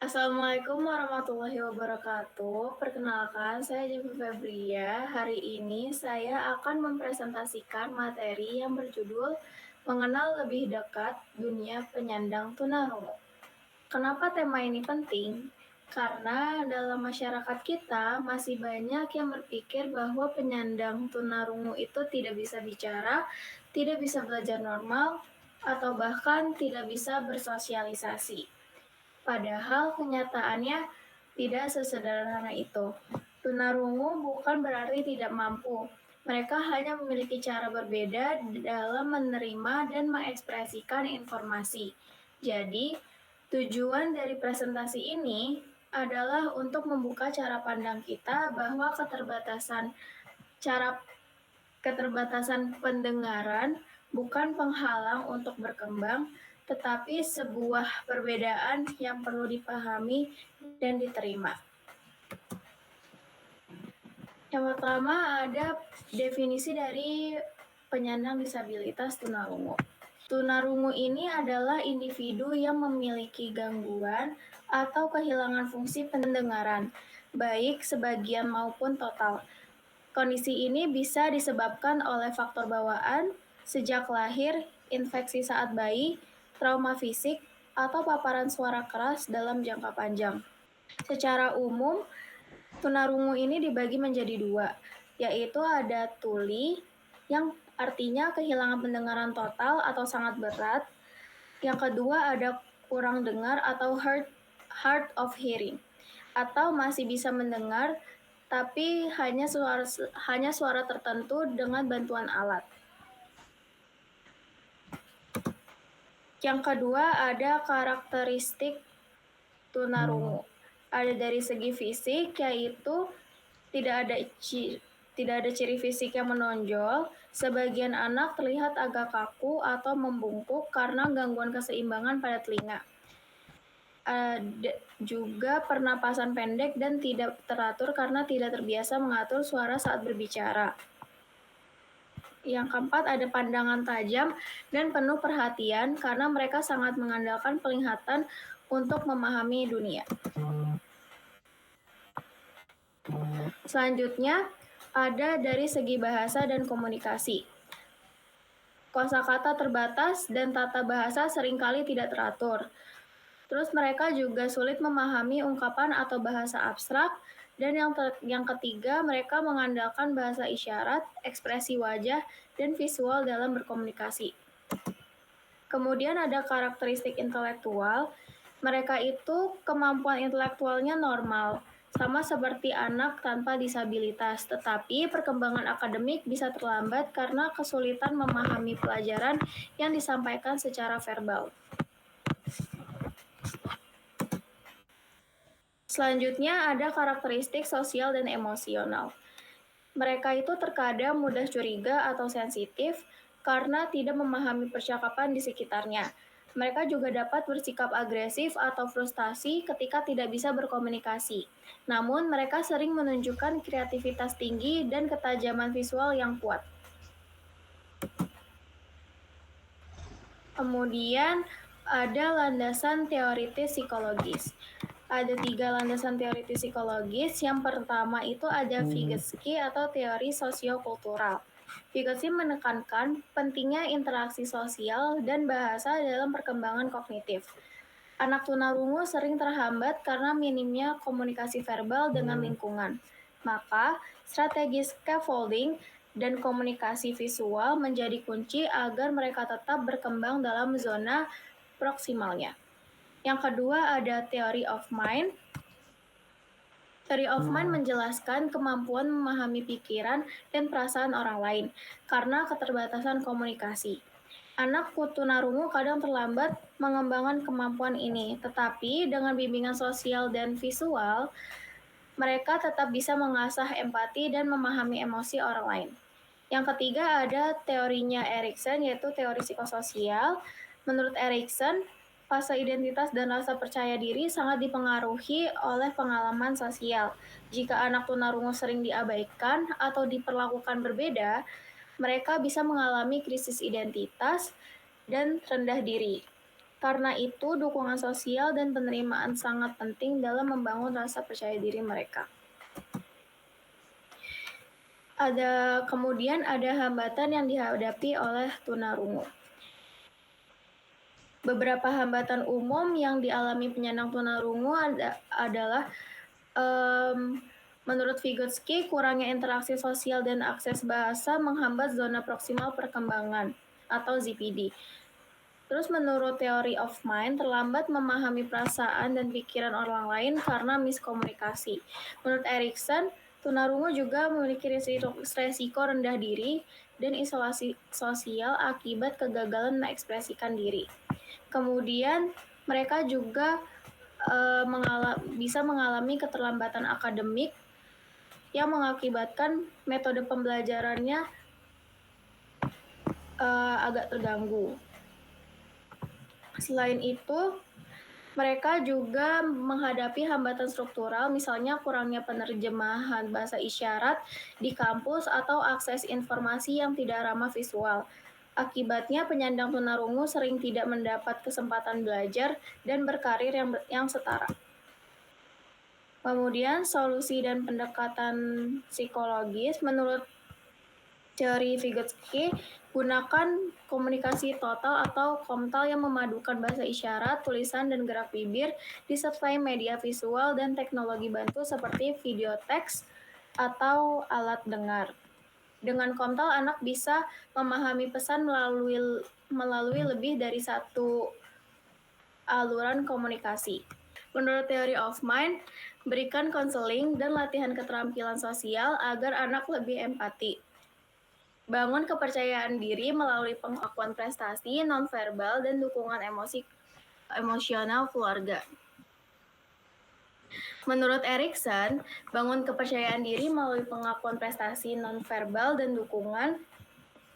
Assalamualaikum warahmatullahi wabarakatuh. Perkenalkan, saya Devi Febria. Hari ini saya akan mempresentasikan materi yang berjudul Mengenal Lebih Dekat Dunia Penyandang Tunarungu. Kenapa tema ini penting? Karena dalam masyarakat kita masih banyak yang berpikir bahwa penyandang tunarungu itu tidak bisa bicara, tidak bisa belajar normal, atau bahkan tidak bisa bersosialisasi. Padahal kenyataannya tidak sesederhana itu. Tunarungu bukan berarti tidak mampu. Mereka hanya memiliki cara berbeda dalam menerima dan mengekspresikan informasi. Jadi, tujuan dari presentasi ini adalah untuk membuka cara pandang kita bahwa cara keterbatasan pendengaran bukan penghalang untuk berkembang, tetapi sebuah perbedaan yang perlu dipahami dan diterima. Yang pertama ada definisi dari penyandang disabilitas tunarungu. Tunarungu ini adalah individu yang memiliki gangguan atau kehilangan fungsi pendengaran, baik sebagian maupun total. Kondisi ini bisa disebabkan oleh faktor bawaan, sejak lahir, infeksi saat bayi, trauma fisik, atau paparan suara keras dalam jangka panjang. Secara umum, tunarungu ini dibagi menjadi dua, yaitu ada tuli, yang artinya kehilangan pendengaran total atau sangat berat. Yang kedua ada kurang dengar atau hard of hearing, atau masih bisa mendengar tapi hanya suara tertentu dengan bantuan alat. Yang kedua ada karakteristik tunarungu. Ada dari segi fisik, yaitu tidak ada ciri fisik yang menonjol. Sebagian anak terlihat agak kaku atau membungkuk karena gangguan keseimbangan pada telinga. Ada juga pernapasan pendek dan tidak teratur karena tidak terbiasa mengatur suara saat berbicara. Yang keempat ada pandangan tajam dan penuh perhatian karena mereka sangat mengandalkan penglihatan untuk memahami dunia. Selanjutnya ada dari segi bahasa dan komunikasi. Kosakata terbatas dan tata bahasa seringkali tidak teratur. Terus mereka juga sulit memahami ungkapan atau bahasa abstrak. Dan yang ketiga, mereka mengandalkan bahasa isyarat, ekspresi wajah, dan visual dalam berkomunikasi. Kemudian ada karakteristik intelektual. Mereka itu kemampuan intelektualnya normal, sama seperti anak tanpa disabilitas, tetapi perkembangan akademik bisa terlambat karena kesulitan memahami pelajaran yang disampaikan secara verbal. Selanjutnya ada karakteristik sosial dan emosional. Mereka itu terkadang mudah curiga atau sensitif karena tidak memahami percakapan di sekitarnya. Mereka juga dapat bersikap agresif atau frustasi ketika tidak bisa berkomunikasi. Namun, mereka sering menunjukkan kreativitas tinggi dan ketajaman visual yang kuat. Kemudian, ada landasan teoritis psikologis. Ada 3 landasan teoritis psikologis. Yang pertama itu ada Vygotsky atau teori sosiokultural. Vygotsky menekankan pentingnya interaksi sosial dan bahasa dalam perkembangan kognitif. Anak tunarungu sering terhambat karena minimnya komunikasi verbal dengan lingkungan. Maka, strategi scaffolding dan komunikasi visual menjadi kunci agar mereka tetap berkembang dalam zona proksimalnya. Yang kedua ada theory of mind. Theory of mind menjelaskan kemampuan memahami pikiran dan perasaan orang lain karena keterbatasan komunikasi. Anak tunarungu kadang terlambat mengembangkan kemampuan ini, tetapi dengan bimbingan sosial dan visual, mereka tetap bisa mengasah empati dan memahami emosi orang lain. Yang ketiga ada teorinya Erikson, yaitu teori psikososial. Menurut Erikson, fase identitas dan rasa percaya diri sangat dipengaruhi oleh pengalaman sosial. Jika anak tunarungu sering diabaikan atau diperlakukan berbeda, mereka bisa mengalami krisis identitas dan rendah diri. Karena itu, dukungan sosial dan penerimaan sangat penting dalam membangun rasa percaya diri mereka. Kemudian ada hambatan yang dihadapi oleh tunarungu. Beberapa hambatan umum yang dialami penyandang tunarungu adalah menurut Vygotsky, kurangnya interaksi sosial dan akses bahasa menghambat zona proksimal perkembangan atau ZPD. Terus menurut Theory of Mind, terlambat memahami perasaan dan pikiran orang lain karena miskomunikasi. Menurut Erikson, tunarungu juga memiliki resiko rendah diri dan isolasi sosial akibat kegagalan mengekspresikan diri. Kemudian mereka juga bisa mengalami keterlambatan akademik yang mengakibatkan metode pembelajarannya agak terganggu. Selain itu, mereka juga menghadapi hambatan struktural, misalnya kurangnya penerjemahan bahasa isyarat di kampus atau akses informasi yang tidak ramah visual. Akibatnya, penyandang tunarungu sering tidak mendapat kesempatan belajar dan berkarir yang setara. Kemudian, solusi dan pendekatan psikologis menurut teori Vygotsky, gunakan komunikasi total atau komtal yang memadukan bahasa isyarat, tulisan, dan gerak bibir, disertai media visual dan teknologi bantu seperti video teks atau alat dengar. Dengan komtal, anak bisa memahami pesan melalui lebih dari satu aluran komunikasi. Menurut Theory of Mind, berikan konseling dan latihan keterampilan sosial agar anak lebih empati. Bangun kepercayaan diri melalui pengakuan prestasi, nonverbal, dan dukungan emosional keluarga. Menurut Erikson, bangun kepercayaan diri melalui pengakuan prestasi, nonverbal, dan dukungan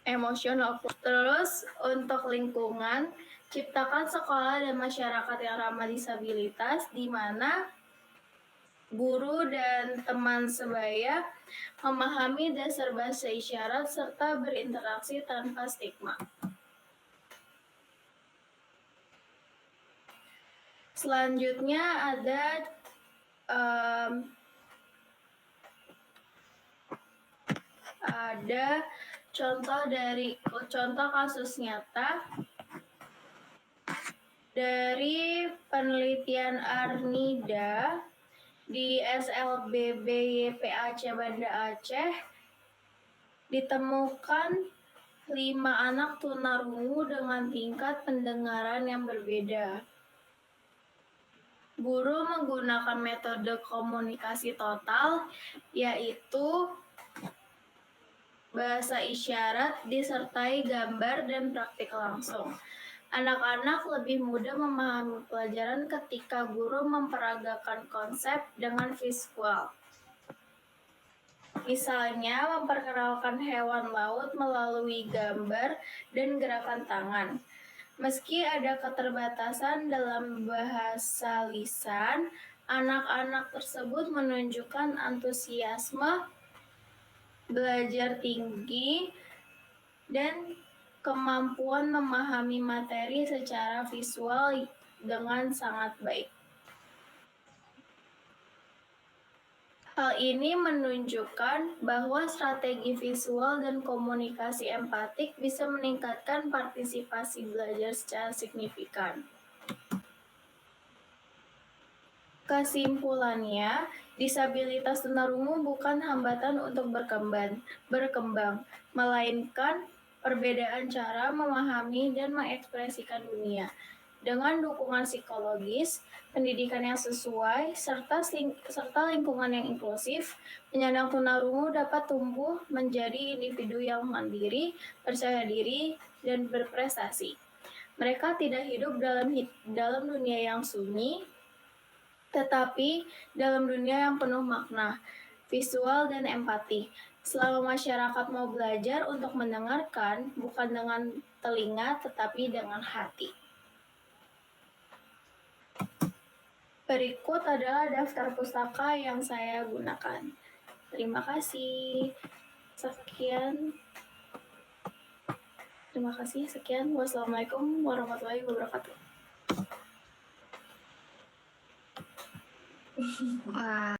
emosional. Terus, untuk lingkungan, ciptakan sekolah dan masyarakat yang ramah disabilitas, di mana guru dan teman sebaya memahami dasar bahasa isyarat serta berinteraksi tanpa stigma. Selanjutnya ada contoh kasus nyata dari penelitian Arnida di SLBB YPAC Banda Aceh. Ditemukan 5 anak tunarungu dengan tingkat pendengaran yang berbeda. Guru menggunakan metode komunikasi total, yaitu bahasa isyarat disertai gambar dan praktik langsung. Anak-anak lebih mudah memahami pelajaran ketika guru memperagakan konsep dengan visual. Misalnya, memperkenalkan hewan laut melalui gambar dan gerakan tangan. Meski ada keterbatasan dalam bahasa lisan, anak-anak tersebut menunjukkan antusiasme belajar tinggi dan kemampuan memahami materi secara visual dengan sangat baik. Hal ini menunjukkan bahwa strategi visual dan komunikasi empatik bisa meningkatkan partisipasi belajar secara signifikan. Kesimpulannya, disabilitas tunarungu bukan hambatan untuk berkembang, melainkan perbedaan cara memahami dan mengekspresikan dunia. Dengan dukungan psikologis, pendidikan yang sesuai, serta lingkungan yang inklusif, penyandang tunarungu dapat tumbuh menjadi individu yang mandiri, percaya diri, dan berprestasi. Mereka tidak hidup dalam dunia yang sunyi, tetapi dalam dunia yang penuh makna, visual, dan empati. Selama masyarakat mau belajar untuk mendengarkan, bukan dengan telinga, tetapi dengan hati. Berikut adalah daftar pustaka yang saya gunakan. Terima kasih. Sekian. Wassalamualaikum warahmatullahi wabarakatuh. Wah,